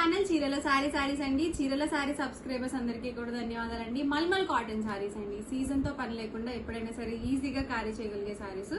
Channel చీరల సారీస్ అండి. చీరల సారీ సబ్స్క్రైబర్స్ అందరికీ కూడా ధన్యవాదాలండి. మల్మల్ కాటన్ సారీస్ అండి. సీజన్ తో పని లేకుండా ఎప్పుడైనా సరే ఈజీగా క్యారీ చేయగలిగే సారీస్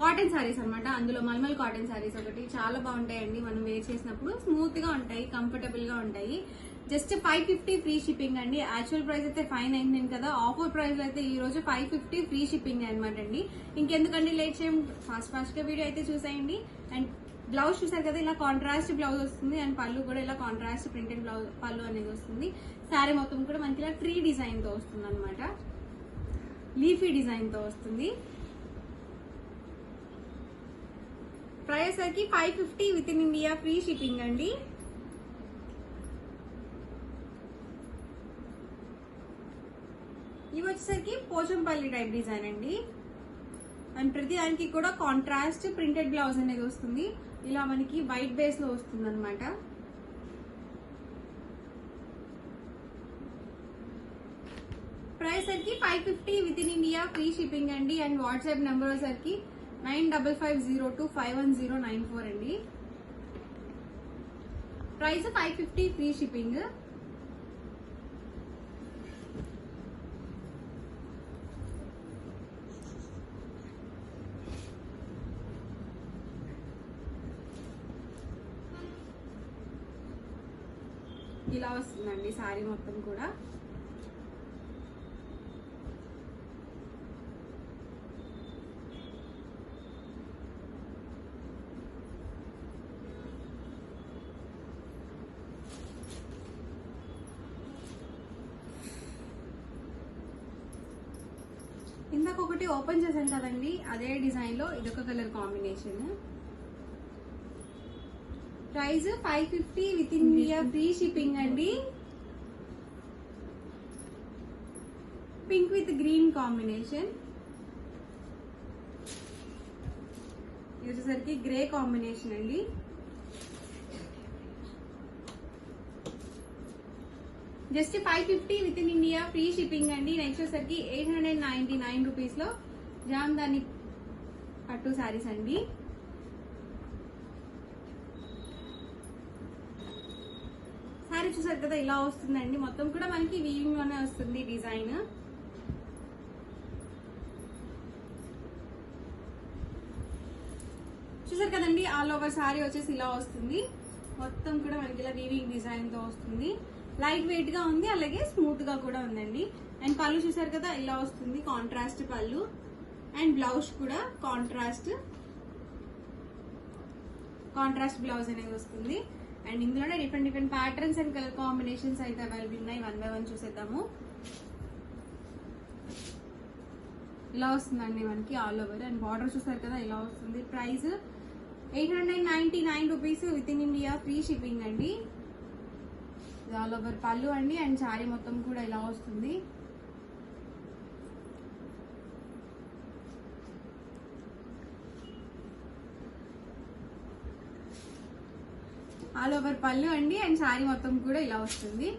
కాటన్ సారీస్ అన్నమాట. అందులో మల్మల్ కాటన్ సారీస్ ఒకటి చాలా బాగుంటాయండి. మనం వేర్ చేసినప్పుడు స్మూత్ గా ఉంటాయి, కంఫర్టబుల్ గా ఉంటాయి. జస్ట్ 550 ఫ్రీ షిప్పింగ్ అండి. యాక్చువల్ ప్రైస్ అయితే 599 కదా, ఆఫర్ ప్రైస్ అయితే ఈ రోజు 550 ఫ్రీ షిప్పింగ్ అనమాట అండి. ఇంకెందుకండి లేట్ చేయం, ఫాస్ట్ గా వీడియో అయితే చూసేయండి. అండ్ బ్లౌజ్ చూసారు కదా, ఇలా కాంట్రాస్ట్ బ్లౌజ్ వస్తుంది. అండ్ పళ్ళు కూడా ఇలా కాంట్రాస్ట్ ప్రింటెడ్ బ్లౌజ్ పళ్ళు అనేది వస్తుంది. శారీ మొత్తం కూడా మనకి ఇలా ట్రీ డిజైన్ తో వస్తుంది అనమాట, లీఫీ డిజైన్ తో వస్తుంది. ప్రైస్ సరికి 550 within India free shipping అండి. ఇవి వచ్చేసరికి పోచంపల్లి టైప్ డిజైన్ అండి. అండ్ ప్రతి దానికి కూడా కాంట్రాస్ట్ ప్రింటెడ్ బ్లౌజ్ అనేది వస్తుంది. ఇలా మనకి వైట్ బేస్ లో వస్తుంది అనమాట. ప్రైస్ సరికి 550 within India free shipping అండి. అండ్ వాట్సాప్ నెంబర్ వచ్చేసరికి 9550210994 అండి. Price 550 free shipping. ఇలా వస్తుందండి శారీ మొత్తం కూడా. ఇందాక ఒకటి ఓపెన్ చేశాను కదండి, అదే డిజైన్ లో ఇదొక colour combination. Price 550 within India free shipping అండి. Pink with green combination. ఇది వచ్చేసరికి గ్రే కాంబినేషన్ అండి. Just 550 within India free shipping అండి. నెక్స్ట్ వచ్చేసరికి 899 రూపీస్ లో జామ్దాని పట్టు శారీస్ అండి. శారీ చూసారు కదా, ఇలా వస్తుందండి. మొత్తం కూడా మనకి వీవింగ్ లోనే వస్తుంది డిజైన్. చూసారు కదండి, ఆల్ ఓవర్ శారీ వచ్చేసి ఇలా వస్తుంది. మొత్తం కూడా మనకి ఇలా వీవింగ్ డిజైన్ తో వస్తుంది. లైట్ వెయిట్ గా ఉంది, అలాగే స్మూత్ గా కూడా ఉందండి. అండ్ పళ్ళు చూసారు కదా, ఇలా వస్తుంది కాంట్రాస్ట్ పళ్ళు. అండ్ బ్లౌజ్ కూడా కాంట్రాస్ట్ బ్లౌజ్ అనేది వస్తుంది. అండ్ ఇందులోనే different patterns and colour combinations అయితే అవైలబుల్ ఉన్నాయి. వన్ బై వన్ చూసేద్దాము. ఇలా వస్తుందండి మనకి ఆల్ ఓవర్. అండ్ బార్డర్ చూసారు కదా, ఇలా వస్తుంది. Price 899 rupees with in India free shipping అండి. ఇది ఆల్ ఓవర్ పళ్ళు అండి. అండ్ శారీ మొత్తం కూడా ఇలా వస్తుంది. ఆల్ ఓవర్ పళ్ళు అండి. అండ్ శారీ మొత్తం కూడా ఇలా వస్తుంది.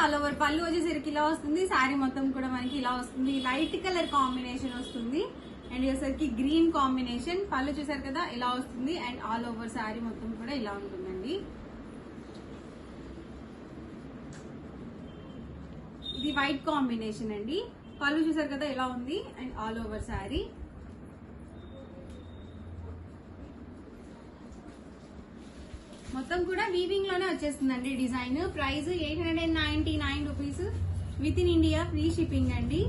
ఆల్ ఓవర్ పళ్ళు వచ్చేసరికి ఇలా వస్తుంది. శారీ మొత్తం కూడా మనకి ఇలా వస్తుంది. లైట్ కలర్ కాంబినేషన్ వస్తుంది. అండ్ వచ్చేసరికి గ్రీన్ కాంబినేషన్. పళ్ళు చూసారు కదా, ఇలా వస్తుంది. అండ్ ఆల్ ఓవర్ శారీ మొత్తం కూడా ఇలా ఉంటుందండి. ఇది వైట్ కాంబినేషన్ అండి. పళ్ళు చూసారు కదా, ఇలా ఉంది. And all over sari. మొత్తం కూడా వీవింగ్ లోనే వచ్చేస్తుందండి design. Price 899 rupees with in India free shipping అండి.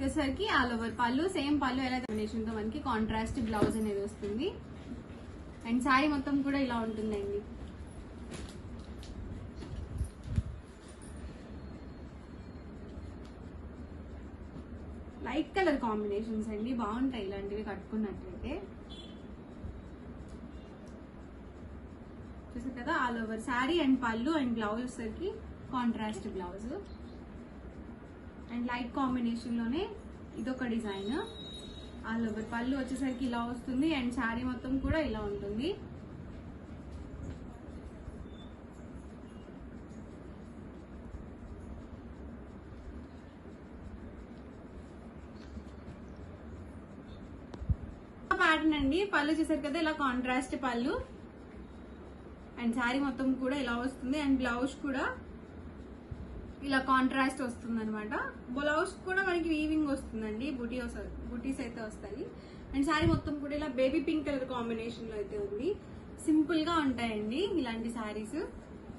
వచ్చేసరికి ఆల్ ఓవర్ పళ్ళు, సేమ్ పళ్ళు ఎలా కాంబినేషన్ తో మనకి కాంట్రాస్ట్ బ్లౌజ్ అనేది వస్తుంది. అండ్ శారీ మొత్తం కూడా ఇలా ఉంటుందండి. లైట్ కలర్ కాంబినేషన్స్ అండి, బాగుంటాయి ఇలాంటివి కట్టుకున్నట్లయితే. చూసారు కదా, ఆల్ ఓవర్ శారీ అండ్ పళ్ళు అండ్ బ్లౌజ్ వచ్చేసరికి contrast blouse. And light combination లోనే ఇదొక డిజైన్. ఆల్ ఓవర్ పళ్ళు వచ్చేసరికి ఇలా వస్తుంది. అండ్ శారీ మొత్తం కూడా ఇలా ఉంటుంది. ప్యాటర్న్ అండి. పళ్ళు చూసారు కదా, ఇలా కాంట్రాస్ట్ పళ్ళు అండ్ శారీ మొత్తం కూడా ఇలా వస్తుంది. అండ్ బ్లౌజ్ కూడా ఇలా కాంట్రాస్ట్ వస్తుంది అనమాట. బ్లౌజ్ కూడా మనకి వీవింగ్ వస్తుందండి, బుటీస్ అయితే వస్తాయి. అండ్ శారీ మొత్తం కూడా ఇలా బేబీ పింక్ కలర్ కాంబినేషన్ లో అయితే ఉంది. సింపుల్ గా ఉంటాయండి ఇలాంటి శారీస్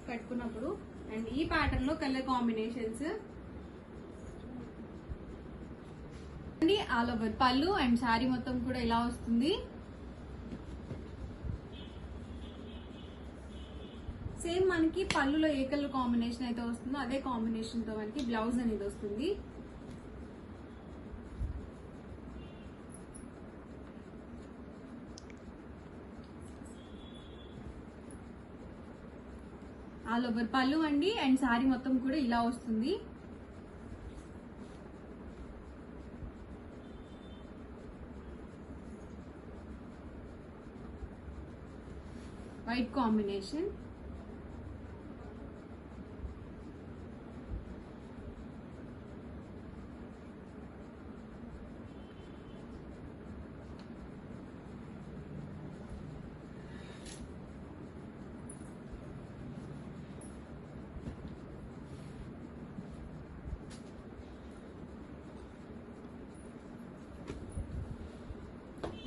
కట్టుకున్నప్పుడు. అండ్ ఈ ప్యాటర్న్ లో కలర్ కాంబినేషన్స్ అండి. ఆల్ ఓవర్ పళ్ళు అండ్ శారీ మొత్తం కూడా ఇలా వస్తుంది. సేమ్ మనకి పళ్ళులో ఏ కలర్ కాంబినేషన్ అయితే వస్తుందో అదే కాంబినేషన్ తో మనకి బ్లౌజ్ అనేది వస్తుంది. ఆల్ ఓవర్ పళ్ళు అండి అండ్ శారీ మొత్తం కూడా ఇలా వస్తుంది. White combination.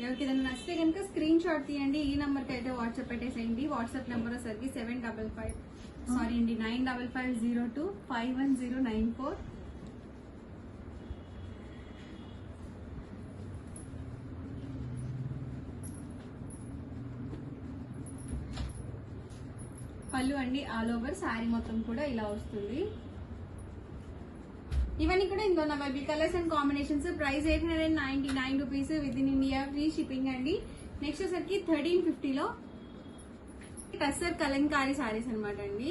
ఎవరికి ఏదైనా నచ్చితే కనుక స్క్రీన్ షాట్ తీయండి. ఈ నెంబర్కి అయితే వాట్సాప్ పెట్టేసేయండి. వాట్సాప్ నెంబర్ వచ్చేసరికి 95502511094. పళ్ళు అండి ఆల్ ఓవర్ శారీ మొత్తం కూడా ఇలా వస్తుంది. ఇవన్నీ కూడా ఇందులో available colours and combinations. Price 899 rupees with in India, free shipping అండి. నెక్స్ట్ వచ్చేసరికి 1350లో టస్సర్ కలంకారీ శారీస్ అనమాట అండి.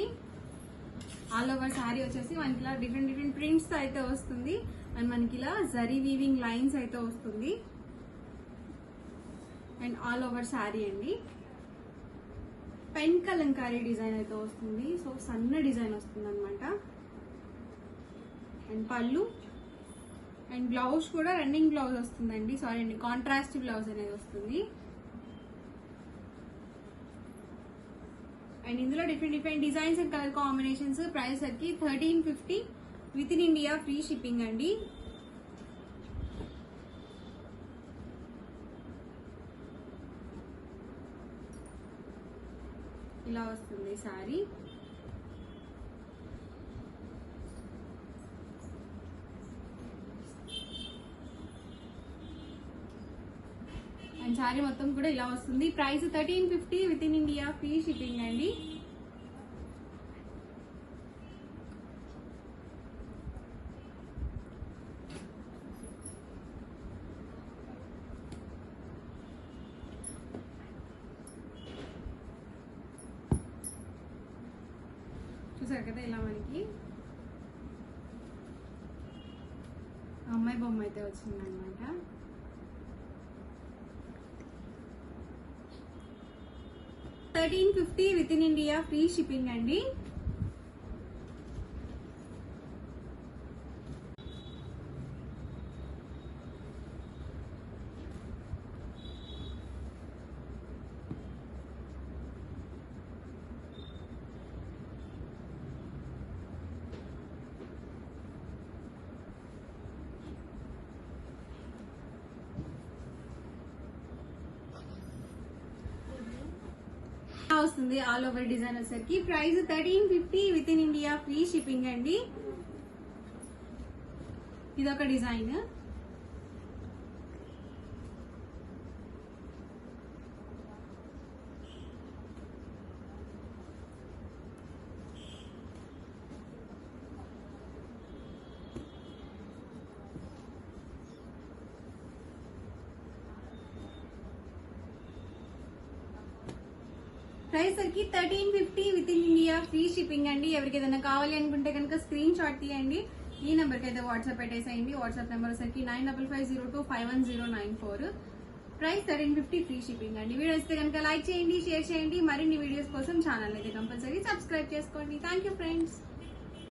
ఆల్ ఓవర్ శారీ వచ్చేసి మనకి ఇలా డిఫరెంట్ ప్రింట్స్ తో అయితే వస్తుంది. అండ్ మనకి ఇలా జరీ వీవింగ్ లైన్స్ అయితే వస్తుంది. అండ్ ఆల్ ఓవర్ శారీ అండి. పెన్ కలంకారీ డిజైన్ అయితే వస్తుంది. సో సన్న డిజైన్ వస్తుంది అనమాట. అండ్ పళ్ళు అండ్ బ్లౌజ్ కూడా రన్నింగ్ బ్లౌజ్ వస్తుందండి. సారీ అండి, కాంట్రాస్ట్ బ్లౌజ్ అనేది వస్తుంది. అండ్ ఇందులో different designs and colour combinations. Price వచ్చి 1350 with in India, free shipping అండి. ఇలా వస్తుంది శారీ. అండ్ శారీ మొత్తం కూడా ఇలా వస్తుంది. Price 1350 with in India, free shipping అండి. చూసారు కదా, ఇలా మనకి అమ్మాయి బొమ్మ అయితే వచ్చింది అనమాట. $1350 with in India, free shipping అండి. వస్తుంది ఆల్ ఓవర్ డిజైన్ వచ్చేసరికి. Price 1350 with in India, free shipping అండి. ఇదొక డిజైన్. ప్రైస్ వచ్చి 1350 with in India, free shipping అండి. ఎవరికి ఏదైనా కావాలి అనుకుంటే కనుక స్క్రీన్ షాట్ తీయండి. ఈ నెంబర్కి అయితే వాట్సాప్ పెట్టేసేయండి. వాట్సాప్ నెంబర్ వచ్చి 9550251094. ప్రైస్ 1350, ఫ్రీ షిప్పింగ్ అండి. వీడియో వస్తే కనుక లైక్ చేయండి, షేర్ చేయండి. మరిన్ని వీడియోస్ కోసం ఛానల్ అయితే కంపల్సరీ సబ్స్క్రైబ్ చేసుకోండి. Thank you friends.